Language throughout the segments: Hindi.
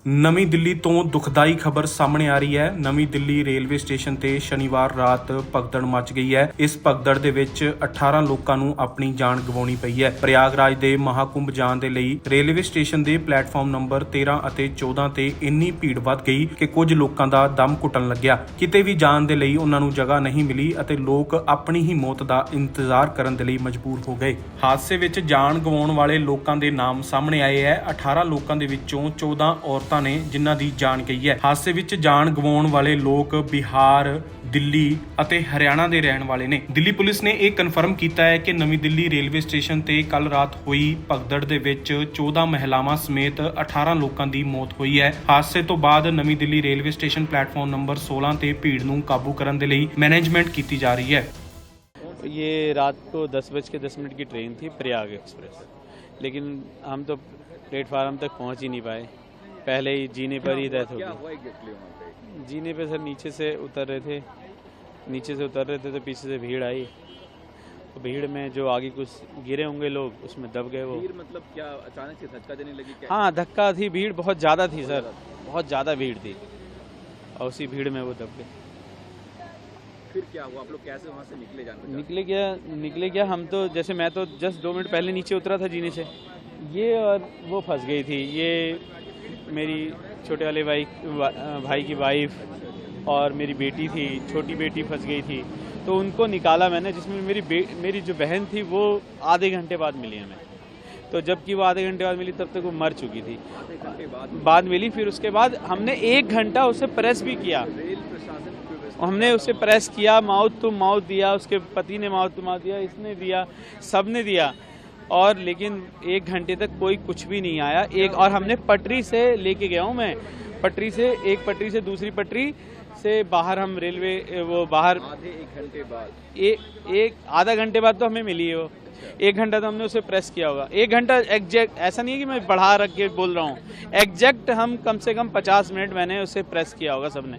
ਨਵੀਂ ਦਿੱਲੀ ਤੋਂ ਦੁਖਦਾਈ ਖਬਰ ਸਾਹਮਣੇ ਆ ਰਹੀ ਹੈ। ਨਵੀਂ ਦਿੱਲੀ ਰੇਲਵੇ ਸਟੇਸ਼ਨ ਤੇ ਸ਼ਨੀਵਾਰ ਰਾਤ ਭਗਦੜ ਮਚ ਗਈ ਹੈ। ਇਸ ਭਗਦੜ ਦੇ ਵਿੱਚ 18 ਲੋਕਾਂ ਨੂੰ ਆਪਣੀ ਜਾਨ ਗਵਾਉਣੀ ਪਈ ਹੈ। ਪ੍ਰਯਾਗਰਾਜ ਦੇ ਮਹਾਕੁੰਭ ਜਾਣ ਦੇ ਲਈ ਰੇਲਵੇ ਸਟੇਸ਼ਨ ਦੇ ਪਲੇਟਫਾਰਮ ਨੰਬਰ 13 ਅਤੇ 14 ਤੇ ਇੰਨੀ ਭੀੜ ਵੱਧ ਗਈ ਕਿ ਕੁਝ ਲੋਕਾਂ ਦਾ ਦਮ ਘੁੱਟਣ ਲੱਗਿਆ। ਕਿਤੇ ਵੀ ਜਾਣ ਦੇ ਲਈ ਉਹਨਾਂ ਨੂੰ ਜਗ੍ਹਾ ਨਹੀਂ ਮਿਲੀ ਅਤੇ ਲੋਕ ਆਪਣੀ ਹੀ ਮੌਤ ਦਾ ਇੰਤਜ਼ਾਰ ਕਰਨ ਦੇ ਲਈ ਮਜਬੂਰ ਹੋ ਗਏ। ਹਾਦਸੇ ਵਿੱਚ ਜਾਨ ਗਵਾਉਣ ਵਾਲੇ ਲੋਕਾਂ ਦੇ ਨਾਮ ਸਾਹਮਣੇ ਆਏ ਹੈ। 18 ਲੋਕਾਂ ਦੇ ਵਿੱਚੋਂ 14 ਔਰਤਾਂ ਨੇ ਜਿਨ੍ਹਾਂ ਦੀ ਜਾਨ ਗਈ ਹੈ। ਹਾਦਸੇ ਵਿੱਚ ਜਾਨ ਗਵਾਉਣ ਵਾਲੇ ਲੋਕ ਬਿਹਾਰ, ਦਿੱਲੀ ਅਤੇ ਹਰਿਆਣਾ ਦੇ ਰਹਿਣ ਵਾਲੇ ਨੇ। ਦਿੱਲੀ ਪੁਲਿਸ ਨੇ ਇਹ ਕਨਫਰਮ ਕੀਤਾ ਹੈ ਕਿ ਨਵੀਂ ਦਿੱਲੀ ਰੇਲਵੇ ਸਟੇਸ਼ਨ ਤੇ ਕੱਲ ਰਾਤ ਹੋਈ ਭਗਦੜ ਦੇ ਵਿੱਚ 14 ਮਹਿਲਾਵਾਂ ਸਮੇਤ 18 ਲੋਕਾਂ ਦੀ ਮੌਤ ਹੋਈ ਹੈ। ਹਾਦਸੇ ਤੋਂ ਬਾਅਦ ਨਵੀਂ Delhi railway station platform number 16 ਤੇ ਭੀੜ ਨੂੰ ਕਾਬੂ ਕਰਨ ਦੇ ਲਈ ਮੈਨੇਜਮੈਂਟ ਕੀਤੀ ਜਾ ਰਹੀ ਹੈ। ये रात को 10:10 की ट्रेन थी प्रयाग एक्सप्रेस, लेकिन हम तो प्लेटफार्म तक पहुंच ही नहीं पाए। पहले ही जीने पर ही डेथ हो गई। जीने पे सर नीचे से उतर रहे थे तो पीछे से भीड़ आई। तो भीड़ में जो आगे कुछ गिरे होंगे लोग, उसमें दब गए वो। भीड़ मतलब क्या अचानक से धक्का देने लगी क्या? हाँ, धक्का थी, भीड़ बहुत ज़्यादा थी सर, बहुत ज़्यादा भीड़ थी और उसी भीड़ में वो दब गए। फिर क्या हुआ? आप लोग कैसे वहाँ से निकले? निकले क्या हम तो जैसे मैं तो जस्ट 2 मिनट पहले नीचे उतरा था जीने से, ये और वो फंस गई थी। ये मेरी छोटे वाले भाई की वाइफ और मेरी बेटी थी, छोटी बेटी फंस गई थी। तो उनको निकाला मैंने, जिसमें मेरी जो बहन थी वो आधे घंटे बाद मिली हमें। तो जबकि वो आधे घंटे बाद मिली तब तक वो मर चुकी थी। आधे घंटे बाद मिली। फिर उसके बाद हमने 1 घंटा उसे प्रेस भी किया। रेल प्रशासन हमने उसे प्रेस किया, माउथ टू माउथ दिया, उसके पति ने माउथ टू माउथ दिया, इसने दिया, सब ने दिया, और लेकिन 1 घंटे तक कोई कुछ भी नहीं आया। और हमने पटरी से लेके गया हूँ मैं, एक पटरी से दूसरी पटरी से बाहर हम रेलवे वो बाहर आधे 1 घंटे बाद एक आधा घंटे बाद तो हमें मिली है वो। 1 घंटा तो हमने उसे प्रेस किया होगा। 1 घंटा एग्जैक्ट, ऐसा नहीं है कि मैं बढ़ा रख के बोल रहा हूँ, एग्जैक्ट हम कम से कम 50 मिनट मैंने उसे प्रेस किया होगा सबने।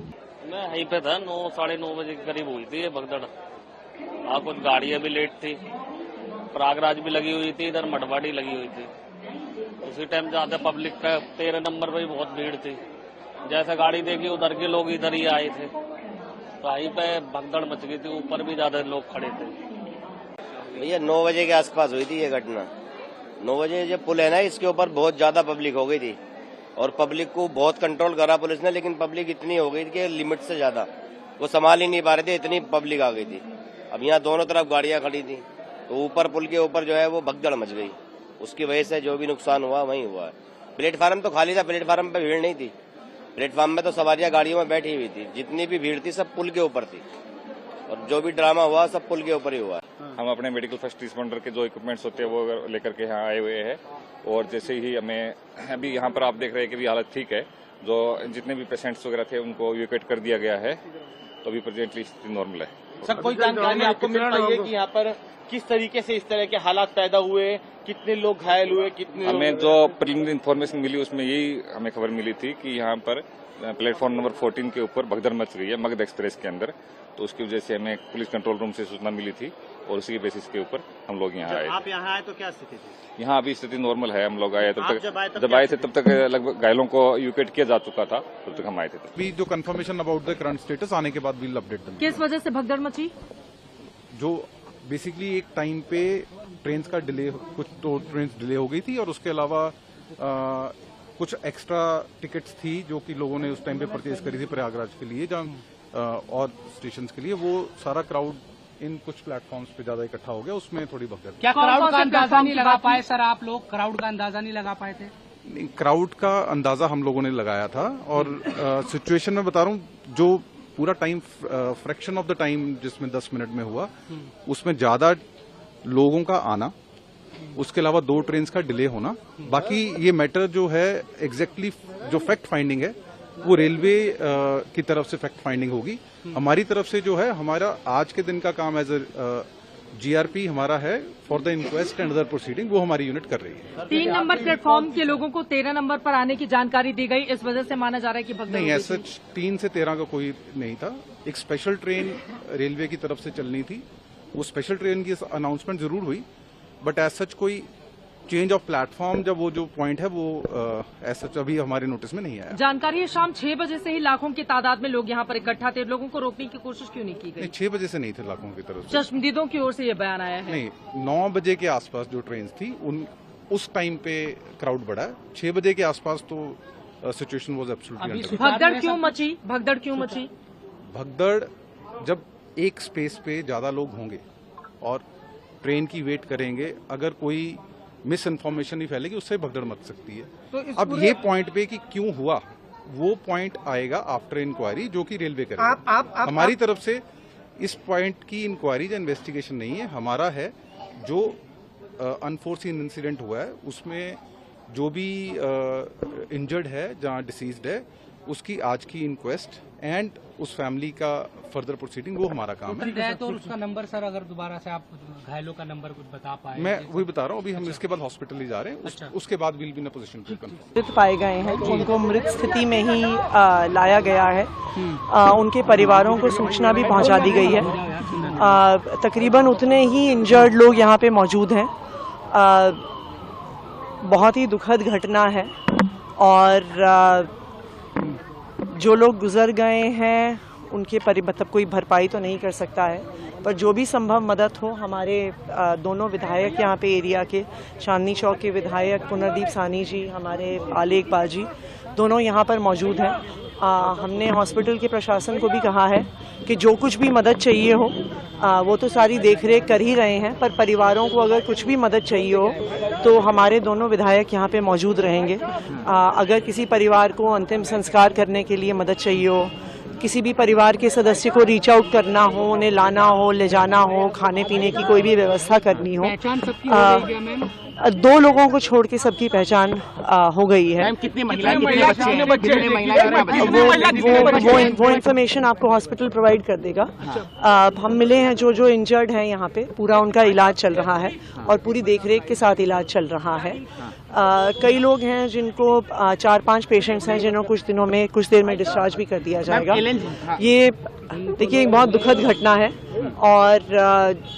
मैं यहीं पे था, 9-9:30 बजे के करीब हुई थी ये भगदड़। कुछ गाड़ियां भी लेट थी, प्रयागराज भी लगी हुई थी, इधर मटवाड़ी लगी हुई थी। उसी टाइम ज्यादा पब्लिक का 13 नंबर पर भी बहुत भीड़ थी। जैसे गाड़ी देखी उधर के लोग इधर ही आए थे, तो वहीं पे भगदड़ मच गई थी। ऊपर भी ज्यादा लोग खड़े थे। भैया 9 बजे के आसपास हुई थी ये घटना। 9 बजे जो पुल है ना, इसके ऊपर बहुत ज्यादा पब्लिक हो गई थी और पब्लिक को बहुत कंट्रोल करा पुलिस ने, लेकिन पब्लिक इतनी हो गई थी कि लिमिट से ज्यादा वो संभाल ही नहीं पा रहे थे, इतनी पब्लिक आ गई थी। अब यहाँ दोनों तरफ गाड़ियां खड़ी थी, तो ऊपर पुल के ऊपर जो है वो भगदड़ मच गई। उसकी वजह से जो भी नुकसान हुआ वही हुआ है। प्लेटफार्म तो खाली था, प्लेटफार्म पे भीड़ नहीं थी। प्लेटफार्म में तो सवारियां गाड़ियों में बैठी हुई थी। जितनी भी भीड़ थी सब पुल के ऊपर थी, और जो भी ड्रामा हुआ सब पुल के ऊपर ही हुआ। हम अपने मेडिकल फर्स्ट रिस्पॉन्डर के जो इक्विपमेंट्स होते हैं वो लेकर के यहाँ आए हुए हैं, और जैसे ही हमें अभी यहाँ पर आप देख रहे हैं कि भी हालत ठीक है। जो जितने भी पेशेंट्स वगैरह थे उनको इवैक्यूएट कर दिया गया है, तो अभी प्रेजेंटली स्थिति नॉर्मल है। सर, कोई जानकारी आपको मिल पाई है कि यहाँ पर किस तरीके से इस तरह के हालात पैदा हुए, कितने लोग घायल हुए, कितने हमें जो प्रिलिमिनरी इन्फॉर्मेशन मिली उसमें यही हमें खबर मिली थी कि यहाँ पर प्लेटफॉर्म नंबर 14 के ऊपर भगदड़ मच गई है मगध एक्सप्रेस के अंदर। तो उसकी वजह से हमें पुलिस कंट्रोल रूम से सूचना मिली थी, और उसी के बेसिस के ऊपर हम लोग यहाँ आए। आप यहाँ आए तो क्या स्थिति थी? यहाँ अभी स्थिति नॉर्मल है। हम लोग आए जब आए थे तब तक लगभग घायलों को इवैक्यूएट किया जा चुका था, तब तक हम आए थे। अभी जो confirmation about the current status आने के बाद विल अपडेट देंगे। किस वजह से भगदड़ मची? जो बेसिकली एक टाइम पे ट्रेन का डिले, कुछ तो ट्रेन डिले हो गई थी, और उसके अलावा कुछ एक्स्ट्रा टिकट्स थी जो कि लोगों ने उस टाइम पे परचेज करी थी प्रयागराज के लिए, जहाँ और स्टेशन के लिए। वो सारा क्राउड इन कुछ प्लेटफॉर्म्स पे ज्यादा इकट्ठा हो गया, उसमें थोड़ी भगदड़। क्या क्राउड का अंदाजा नहीं लगा पाए सर? आप लोग क्राउड का अंदाजा नहीं लगा पाए थे? क्राउड का अंदाजा हम लोगों ने लगाया था, और सिचुएशन में बता रहा हूँ, जो पूरा time fraction of the time जिसमें 10 मिनट में हुआ, उसमें ज्यादा लोगों का आना, उसके अलावा 2 ट्रेन का डिले होना। बाकी ये मैटर जो है एग्जैक्टली जो फैक्ट फाइंडिंग है वो रेलवे की तरफ से फैक्ट फाइंडिंग होगी। हमारी तरफ से जो है, हमारा आज के दिन का काम एज ए जीआरपी हमारा है for the inquest and other proceeding, वो हमारी यूनिट कर रही है। 3 नंबर प्लेटफॉर्म के लोगों को 13 नंबर पर आने की जानकारी दी गई, इस वजह से माना जा रहा है कि भगदड़ नहीं, ऐसा 3 से 13 का कोई नहीं था। एक स्पेशल ट्रेन रेलवे की तरफ से चलनी थी, वो स्पेशल ट्रेन की अनाउंसमेंट जरूर हुई, बट एज सच कोई चेंज ऑफ प्लेटफॉर्म जब वो जो पॉइंट है वो ऐसा अभी हमारे नोटिस में नहीं आया। जानकारी है शाम 6 बजे से ही लाखों की तादाद में लोग यहाँ पर इकट्ठा थे, लोगों को रोकने की कोशिश क्यों नहीं की गई? नहीं, 6 बजे से नहीं थे लाखों की तरफ से। चश्मदीदों की ओर से ये बयान आया है। नहीं, 9 बजे के आसपास जो ट्रेन थी उस टाइम पे क्राउड बढ़ा। 6 बजे के आसपास तो सिचुएशन वाज एब्सोल्युटली। भगदड़ क्यों मची? भगदड़ जब एक स्पेस पे ज्यादा लोग होंगे और ट्रेन की वेट करेंगे, अगर कोई मिस इन्फॉर्मेशन नहीं फैलेगी उससे भगदड़ मच सकती है। तो अब ये पॉइंट पे कि क्यों हुआ वो पॉइंट आएगा आफ्टर इंक्वायरी, जो कि रेलवे करेगा। हमारी तरफ से इस पॉइंट की इंक्वायरी या इन्वेस्टिगेशन नहीं है, हमारा है जो अनफोर्सीन इंसिडेंट हुआ है उसमें जो भी इंजर्ड है, जहां डिसीज्ड है, उसकी आज की इंक्वेस्ट एंड उस फैमिली का फर्दर प्रोसीडिंग, वो हमारा काम है। तो उसका नंबर सर, अगर दोबारा से आप घायलों का नंबर कुछ बता पाए? मैं वही बता रहा हूँ, अभी हम इसके बाद हॉस्पिटल ही जा रहे हैं, उसके बाद will be in a position to confirm. मृत पाए गए हैं, उनको मृत स्थिति में ही लाया गया है। उनके परिवारों को सूचना भी पहुंचा दी गई है। तकरीबन उतने ही इंजर्ड लोग यहाँ पे मौजूद हैं। बहुत ही दुखद घटना है और जो लोग गुजर गए हैं उनके मतलब कोई भरपाई तो नहीं कर सकता है, पर जो भी संभव मदद हो, हमारे दोनों विधायक यहाँ पे एरिया के, चांदनी चौक के विधायक पुनर्दीप सानी जी, हमारे आले इकबाल जी, दोनों यहाँ पर मौजूद हैं। हमने हॉस्पिटल के प्रशासन को भी कहा है कि जो कुछ भी मदद चाहिए हो वो तो सारी देखरेख कर ही रहे हैं, पर परिवारों को अगर कुछ भी मदद चाहिए हो तो हमारे दोनों विधायक यहाँ पे मौजूद रहेंगे। अगर किसी परिवार को अंतिम संस्कार करने के लिए मदद चाहिए हो, किसी भी परिवार के सदस्य को रीच आउट करना हो, उन्हें लाना हो, ले जाना हो, खाने पीने की कोई भी व्यवस्था करनी हो, पहचान सबकी हो गई है मैम? 2 लोगों को छोड़ के सबकी पहचान हो गई है। कितनी महिलाएं, कितने बच्चे हैं? वो इन्फॉर्मेशन आपको हॉस्पिटल प्रोवाइड कर देगा। हम मिले हैं जो इंजर्ड हैं यहाँ पे, पूरा उनका इलाज चल रहा है और पूरी देखरेख के साथ इलाज चल रहा है। कई लोग हैं जिनको 4-5 पेशेंट्स हैं जिन्हों कुछ देर में डिस्चार्ज भी कर दिया जाएगा। ये देखिए बहुत दुखद घटना है और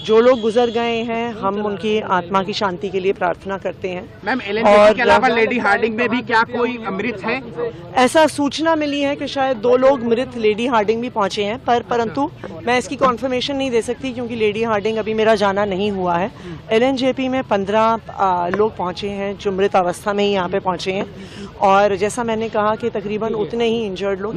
जो लोग गुजर गए हैं हम उनकी आत्मा की शांति के लिए प्रार्थना करते हैं। मैम, एलएनजेपी के अलावा लेडी हार्डिंग में भी क्या कोई मृत है? ऐसा सूचना मिली है कि शायद 2 लोग मृत लेडी हार्डिंग भी पहुंचे हैं, परंतु मैं इसकी कॉन्फर्मेशन नहीं दे सकती क्योंकि लेडी हार्डिंग अभी मेरा जाना नहीं हुआ है। एलएनजेपी में 15 लोग पहुंचे हैं जो मृत अवस्था में ही यहाँ पे पहुंचे हैं और जैसा मैंने कहा कि तकरीबन उतने ही इंजर्ड लोग